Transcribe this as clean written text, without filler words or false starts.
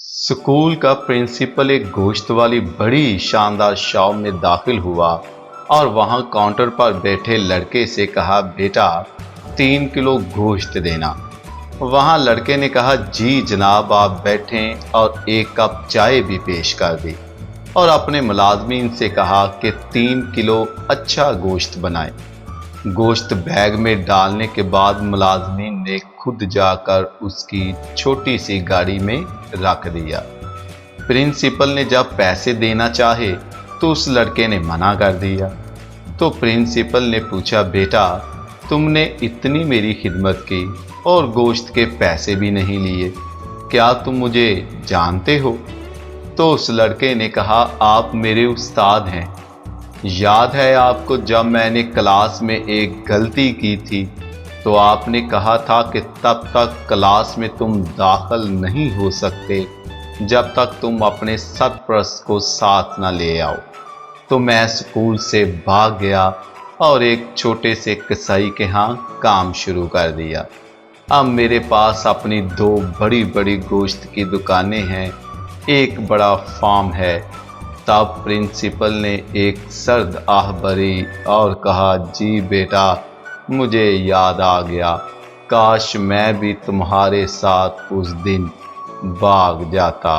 School का principal एक गोश्त वाली बड़ी शानदार शॉप में दाखिल हुआ और वहां काउंटर पर बैठे लड़के से कहा, बेटा 3 किलो गोश्त देना। वहां लड़के ने कहा, जी जनाब, आप बैठें, और एक कप चाय भी पेश कर दी और अपने मुलाजमीन से कहा कि 3 किलो अच्छा गोश्त बनाएं। गोश्त बैग में डालने के बाद मुलाजमीन ने खुद जाकर उसकी छोटी सी गाड़ी में रख दिया। प्रिंसिपल ने जब पैसे देना चाहे तो उस लड़के ने मना कर दिया। तो प्रिंसिपल ने पूछा, बेटा तुमने इतनी मेरी खिदमत की और गोश्त के पैसे भी नहीं लिए, क्या तुम मुझे जानते हो? तो उस लड़के ने कहा, आप मेरे उस्ताद हैं। याद है आपको जब मैंने क्लास में एक गलती की थी तो आपने कहा था कि तब तक क्लास में तुम दाखिल नहीं हो सकते जब तक तुम अपने सरपरस्त को साथ न ले आओ। तो मैं स्कूल से भाग गया और एक छोटे से कसाई के यहाँ काम शुरू कर दिया। अब मेरे पास अपनी 2 बड़ी बड़ी गोश्त की दुकानें हैं, एक बड़ा फार्म है। तब प्रिंसिपल ने एक सर्द आह भरी और कहा, जी बेटा, मुझे याद आ गया, काश मैं भी तुम्हारे साथ उस दिन भाग जाता।